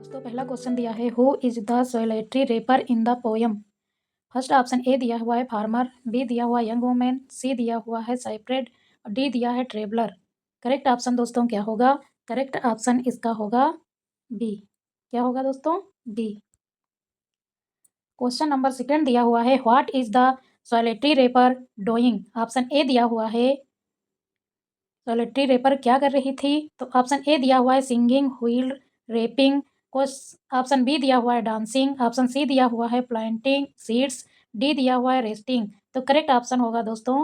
दोस्तों पहला क्वेश्चन दिया है, who is the solitary reaper in the poem. First option A दिया हुआ है फार्मर, बी दिया हुआ यंग वुमेन, सी दिया हुआ है सेपरेट और डी दिया है ट्रेवलर। करेक्ट ऑप्शन दोस्तों क्या होगा? करेक्ट ऑप्शन इसका होगा बी। क्या होगा दोस्तों? बी। क्वेश्चन नंबर सेकंड दिया हुआ है, what is the solitary reaper doing. Option A दिया हुआ है सोलेटरी रेपर क्या कर रही थी, तो ऑप्शन ए दिया हुआ है singing, wheel, reaping. Option B दिया हुआ है डांसिंग, ऑप्शन सी दिया हुआ है प्लांटिंग सीड्स, डी दिया हुआ है रेस्टिंग। तो करेक्ट ऑप्शन होगा दोस्तों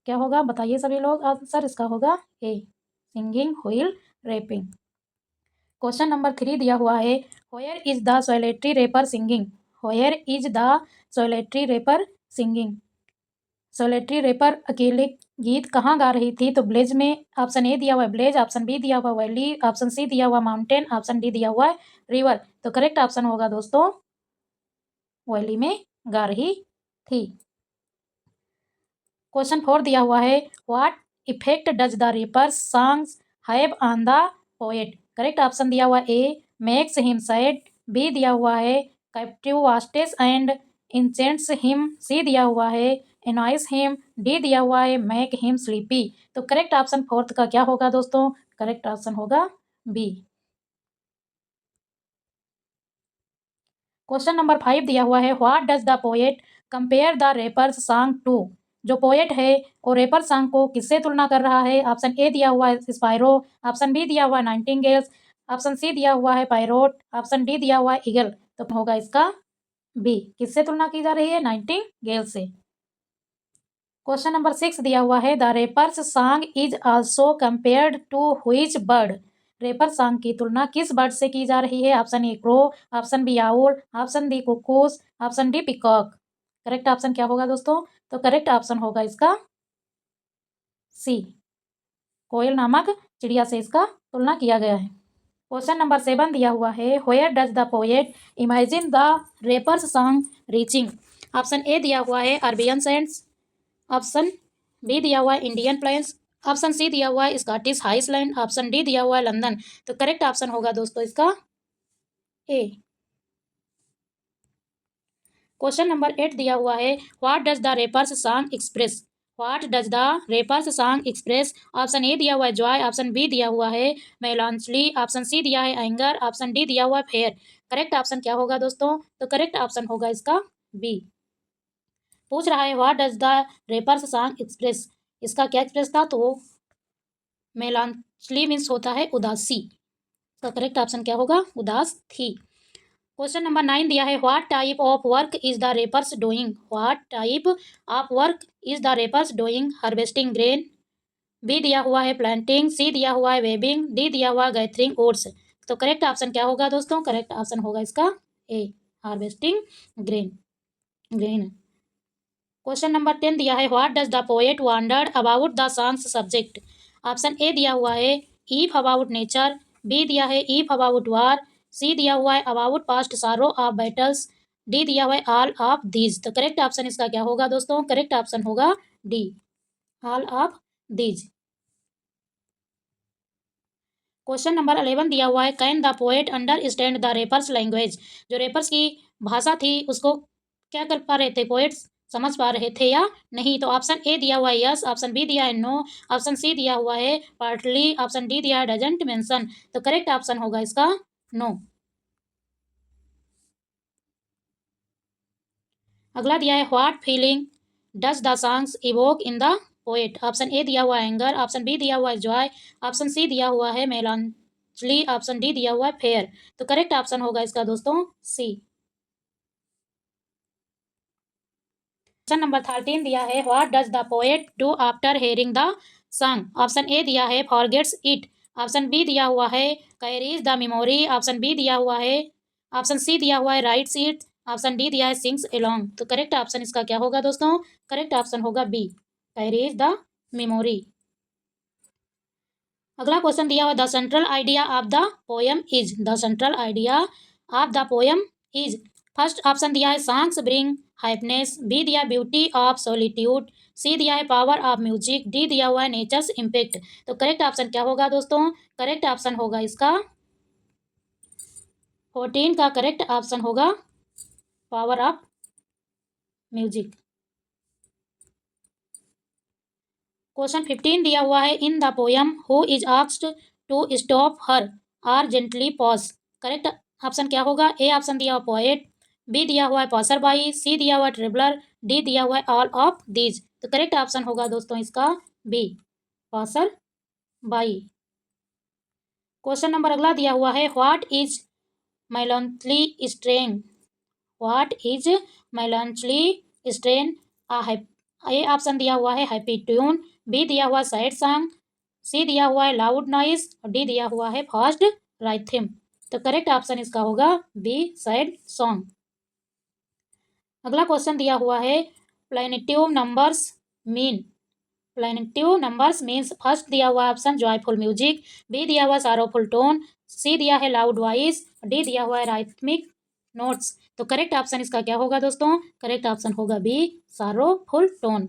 क्या होगा? बताइए सभी लोग, आंसर इसका होगा A, singing, wheel, reaping. Question number 3 दिया हुआ है, where is the solitary reaper singing. Where is the solitary reaper singing. Solitary reaper अकेले गीत कहाँ गा रही थी, तो ब्लेज में। ऑप्शन ए दिया हुआ है ब्लेज, ऑप्शन बी दिया हुआ वैली, ऑप्शन सी दिया हुआ माउंटेन, ऑप्शन डी दिया हुआ है रिवर। तो करेक्ट ऑप्शन होगा दोस्तों वैली में गा रही थी। क्वेश्चन 4 दिया हुआ है, what effect does the wrappers songs have on the poet. Correct option दिया हुआ ए, मेक्स हिम सैड, बी दिया हुआ है कैप्टिव वास्टेस एंड इंचेंट्स हिम, सी दिया हुआ है एनॉयस हिम, डी दिया हुआ है मेक हिम स्लीपी। तो करेक्ट ऑप्शन फोर्थ का क्या होगा दोस्तों? करेक्ट ऑप्शन होगा बी। क्वेश्चन नंबर 5 दिया हुआ है, what does the poet compare the reaper's song to. जो पोएट है वो रेपर सॉन्ग को किससे तुलना कर रहा है? ऑप्शन ए दिया हुआ है स्पायरो, ऑप्शन बी दिया हुआ है नाइटिंगेल्स, ऑप्शन सी दिया हुआ है पायरोट, ऑप्शन डी दिया हुआ है ईगल। तो होगा इसका बी, किससे तुलना की जा रही है? नाइटिंगेल से। क्वेश्चन नंबर 6 दिया हुआ है, the reaper's song is also compared to which bird. Reaper song की तुलना किस बर्ड से की जा रही है? Option A crow, option B owl, option D cuckoos, option D peacock. Correct option क्या होगा दोस्तों? तो करेक्ट ऑप्शन होगा इसका सी, कोयल नामक चिड़िया से इसका तुलना किया गया है। क्वेश्चन नंबर 7 दिया हुआ है, where does the poet imagine the reaper's song reaching. Option A दिया हुआ है अरबियन सैंड्स, ऑप्शन बी दिया हुआ है इंडियन प्लेन्स, ऑप्शन सी दिया हुआ है स्कॉटिश हाईलैंड, ऑप्शन डी दिया हुआ है लंदन। तो करेक्ट ऑप्शन होगा दोस्तों इसका ए। क्वेश्चन नंबर 8 दिया हुआ है, what does the reaper's song express. What does the reaper's song express. Option A दिया हुआ है जॉय, ऑप्शन बी दिया हुआ है मेलांचली, ऑप्शन सी दिया है एंगर, ऑप्शन डी दिया हुआ है फेयर। करेक्ट ऑप्शन क्या होगा दोस्तों? तो करेक्ट ऑप्शन होगा इसका बी। पूछ रहा है what does the reaper's song express, इसका क्या एक्सप्रेस था, तो मेलांचली मीन्स होता है उदासी। तो करेक्ट ऑप्शन क्या होगा? उदास थी। क्वेश्चन नंबर 9 दिया है, what type of work is the reapers doing. What type of work is the reapers doing. Harvesting grain, B दिया हुआ है प्लांटिंग, सी दिया हुआ है वेबिंग, डी दिया हुआ है गैथरिंग ओट्स। तो करेक्ट ऑप्शन क्या होगा दोस्तों? करेक्ट ऑप्शन होगा इसका A, harvesting grain grain. Question number 10 दिया है, what does the poet wondered about the song's subject. Option A दिया हुआ है ईफ अबाउट नेचर, बी दिया है ईफ अबाउट वार, सी दिया हुआ है अबाउट पास्ट सारो ऑफ बैटल्स, डी दिया हुआ है ऑल ऑफ दीज। तो करेक्ट ऑप्शन इसका क्या होगा दोस्तों? करेक्ट ऑप्शन होगा D, all of these. Question number 11 दिया हुआ है, can the poet understand the wrappers language. जो रेपर्स की भाषा थी उसको क्या कर पा रहे थे पोएट्स, समझ पा रहे थे या नहीं। तो ऑप्शन ए दिया हुआ है यस, ऑप्शन बी दिया है नो, ऑप्शन सी दिया हुआ है पार्टली, ऑप्शन डी दिया है डजंट मेंशन। तो करेक्ट ऑप्शन होगा इसका नो। अगला दिया है, what feeling does the songs evoke in the poet. Option A दिया हुआ है एंगर, ऑप्शन बी दिया हुआ है जॉय, ऑप्शन सी दिया हुआ है मेलांचली, ऑप्शन डी दिया हुआ है फेयर। तो करेक्ट ऑप्शन होगा इसका दोस्तों सी। क्वेश्चन नंबर 13 दिया है, what does the poet do after hearing the song. Option A दिया है फॉरगेट्स इट, ऑप्शन बी दिया हुआ है carries the memory, option B दिया हुआ है, ऑप्शन सी दिया हुआ है राइट्स इट, ऑप्शन डी दिया है सिंग्स अलोंग। तो करेक्ट ऑप्शन इसका क्या होगा दोस्तों? करेक्ट ऑप्शन होगा बी, कैरीज द मेमोरी। अगला क्वेश्चन दिया हुआ, the central idea of the poem is. The central idea of the poem is. First option दिया है सॉन्ग्स ब्रिंग हैप्पीनेस, बी दिया ब्यूटी ऑफ सॉलिट्यूड, सी दिया है पावर ऑफ म्यूजिक, डी दिया हुआ है नेचर्स इम्पैक्ट। तो करेक्ट ऑप्शन क्या होगा दोस्तों? करेक्ट ऑप्शन होगा इसका 14 का करेक्ट ऑप्शन होगा पावर ऑफ म्यूजिक। क्वेश्चन 15 दिया हुआ है, in the poem who is asked to stop here or gently pause. Correct option क्या होगा? ए ऑप्शन दिया हुआ पोएट, बी दिया हुआ है पासर बाई, सी दिया हुआ ट्रेवलर, डी दिया हुआ है ऑल ऑफ दीज। तो करेक्ट ऑप्शन होगा दोस्तों इसका B, passer by. Question number अगला दिया हुआ है, what is melancholy strain, what is melancholy strain A option दिया हुआ है हैप्पी ट्यून, बी दिया हुआ सैड सॉन्ग, सी दिया हुआ है लाउड नॉइज और डी दिया हुआ है फास्ट राइथिम। तो करेक्ट ऑप्शन इसका होगा बी, सैड सॉन्ग। अगला क्वेश्चन दिया हुआ है, plaintive numbers mean, plaintive numbers means first दिया हुआ ऑप्शन जॉयफुल म्यूजिक, बी दिया हुआ सारोफुल टोन, सी दिया है लाउड वॉइस, डी दिया हुआ है राइथमिक नोट्स। तो करेक्ट ऑप्शन इसका क्या होगा दोस्तों? करेक्ट ऑप्शन होगा बी, सारोफुल टोन।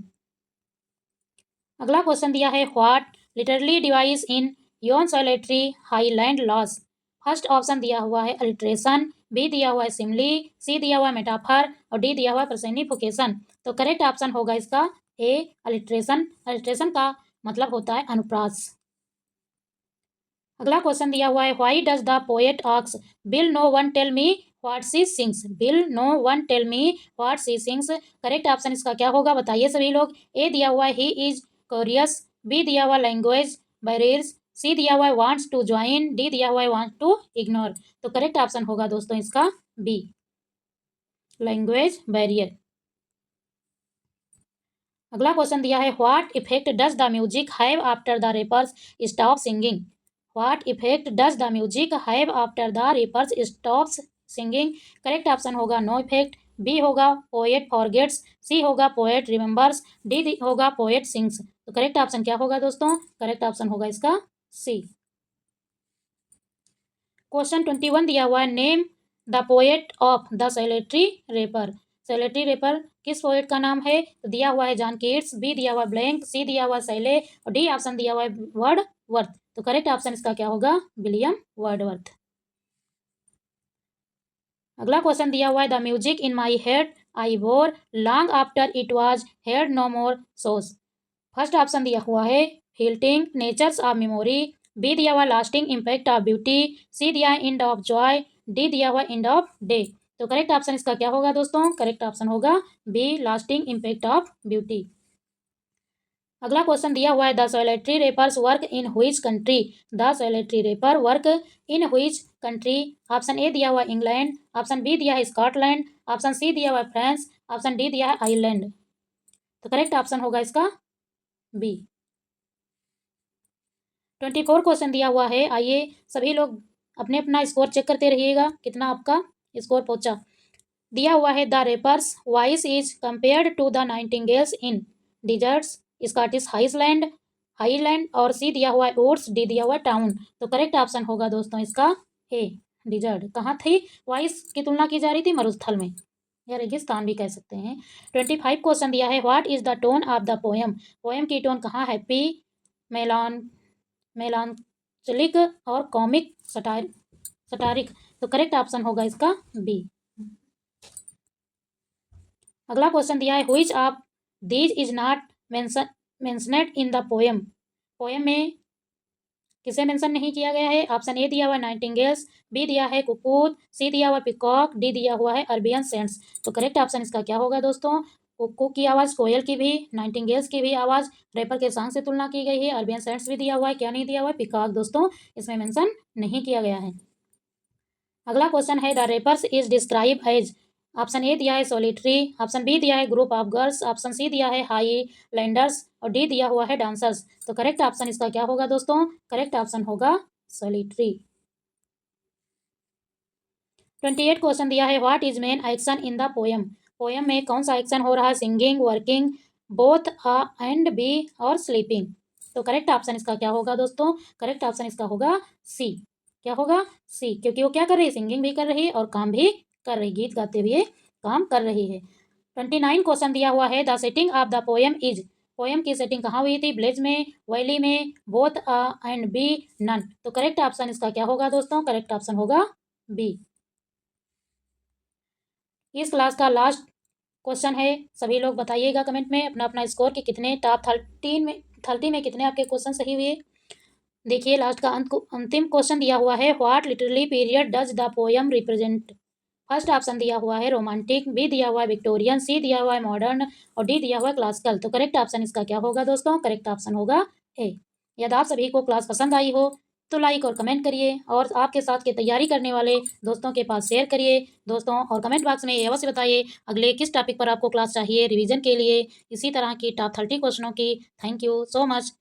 अगला क्वेश्चन दिया है, what literary device in yon solitary Highland lass. First option दिया हुआ है अलिट्रेशन, बी दिया हुआ है सिमली, सी दिया हुआ है मेटाफर और डी दिया हुआ है पर्सनिफिकेशन। तो करेक्ट ऑप्शन होगा इसका ए, अलिट्रेशन। अलिट्रेशन का मतलब होता है अनुप्रास। अगला क्वेश्चन दिया हुआ है, why does the poet ask will no one tell me what she sings, will no one tell me what she sings. Correct option इसका क्या होगा बताइए सभी लोग? ए दिया हुआ है ही इज कोरियस, बी दिया हुआ लैंग्वेज बैरियर्स, सी दिया हुआ है वांट्स टू ज्वाइन, डी दिया हुआ है वांट टू इग्नोर। तो करेक्ट ऑप्शन होगा दोस्तों इसका बी, लैंग्वेज बैरियर। अगला क्वेश्चन दिया है, what effect does the music have after the rappers stop singing, what effect does the music have after the rappers stops singing. Correct option होगा no effect, B होगा poet forgets, सी होगा poet remembers, D होगा poet sings. तो correct option क्या होगा दोस्तों? Correct option होगा इसका सी। क्वेश्चन 21 दिया हुआ है, name the poet of the solitary reaper. Solitary reaper किस पोएट का नाम है? तो दिया हुआ है जॉन कीट्स, बी दिया हुआ ब्लैंक, सी दिया हुआ सैले और डी ऑप्शन दिया हुआ है वर्डवर्थ। तो करेक्ट ऑप्शन इसका क्या होगा? William Wordsworth. अगला क्वेश्चन दिया हुआ है, the music in my heart I bore long after it was heard no more सोस। फर्स्ट ऑप्शन दिया हुआ है healing natures of memory, B दिया हुआ lasting impact of beauty, C दिया है इंड ऑफ जॉय, डी दिया हुआ इंड ऑफ डे। तो करेक्ट ऑप्शन इसका क्या होगा दोस्तों? करेक्ट ऑप्शन होगा B, lasting impact of beauty. अगला क्वेश्चन दिया हुआ है, the solitary reapers work in which country, the solitary reaper work in which country. Option A दिया हुआ इंग्लैंड, ऑप्शन बी दिया है स्कॉटलैंड, ऑप्शन सी दिया हुआ फ्रांस, ऑप्शन डी दिया है आयरलैंड। तो करेक्ट ऑप्शन होगा इसका बी। 24 क्वेश्चन दिया हुआ है, आइए सभी लोग अपने अपना स्कोर चेक करते रहिएगा कितना आपका स्कोर पहुंचा। दिया हुआ है, the reapers voice is compared to the nightingales in deserts Scottish Highland Highland और सी दिया हुआ है ओट्स, डी दिया हुआ है टाउन। तो करेक्ट ऑप्शन होगा दोस्तों इसका ए, डिजर्ट। कहाँ थी वॉइस की तुलना की जा रही थी? मरुस्थल में या रेगिस्तान भी कह सकते हैं। 25 क्वेश्चन दिया है, what is the tone of the poem, poem की टोन कहाँ? हैप्पी, मेलान मेलांचलिक और कॉमिक सटारिक। तो करेक्ट ऑप्शन होगा इसका बी। अगला क्वेश्चन दिया है, which of these is not mentioned in the poem, poem में किसे मेंशन नहीं किया गया है? ऑप्शन ए दिया हुआ नाइटिंगेल्स, बी दिया है कुकूत, सी दिया हुआ पिकॉक, डी दिया हुआ है अरबियन सेंट्स। तो करेक्ट ऑप्शन इसका क्या होगा दोस्तों? कुक्कू की आवाज़ कोयल की भी, नाइटिंगेल्स की भी आवाज़ रेपर के सांग से तुलना की गई है, अरबियन सेंट्स भी दिया हुआ है, क्या नहीं दिया हुआ है? पिकॉक दोस्तों इसमें मेंशन नहीं किया गया है। अगला क्वेश्चन है, the reapers is describe as, option A दिया है सोलिटरी, ऑप्शन बी दिया है group of girls, option C दिया है हाईलैंडर्स और डी दिया हुआ है डांसर्स। तो करेक्ट ऑप्शन इसका क्या होगा दोस्तों? करेक्ट ऑप्शन होगा सोलिटरी। 28 क्वेश्चन दिया है, what is main action in the poem, poem में कौन सा एक्शन हो रहा है? Singing, working, both A and B और स्लीपिंग। तो करेक्ट ऑप्शन इसका क्या होगा दोस्तों? करेक्ट ऑप्शन इसका होगा सी। क्या होगा? सी, क्योंकि वो क्या कर रही है? सिंगिंग भी कर रही है और काम भी कर रही, गीत गाते हुए काम कर रही है। 29 क्वेश्चन दिया हुआ है, the setting of the poem is, poem की सेटिंग कहाँ हुई थी? ब्लेज में, वैली में, both A and B, none. तो करेक्ट ऑप्शन इसका क्या होगा दोस्तों? करेक्ट ऑप्शन होगा बी। इस क्लास का लास्ट क्वेश्चन है, सभी लोग बताइएगा कमेंट में अपना अपना स्कोर कि कितने टॉप 30 में कितने आपके क्वेश्चन सही हुए। देखिए लास्ट का अंतिम क्वेश्चन दिया हुआ है, what literary period does the poem represent. First option दिया हुआ है रोमांटिक, बी दिया हुआ है विक्टोरियन, सी दिया हुआ है मॉडर्न और डी दिया हुआ है क्लासिकल। तो करेक्ट ऑप्शन इसका क्या होगा दोस्तों? करेक्ट ऑप्शन होगा ए। यदि आप सभी को क्लास पसंद आई हो तो लाइक और कमेंट करिए और आपके साथ के तैयारी करने वाले दोस्तों के पास शेयर करिए दोस्तों, और कमेंट बॉक्स में ये अवश्य बताइए अगले किस टॉपिक पर आपको क्लास चाहिए रिवीजन के लिए इसी तरह की टॉप 30 क्वेश्चनों की। Thank you so much.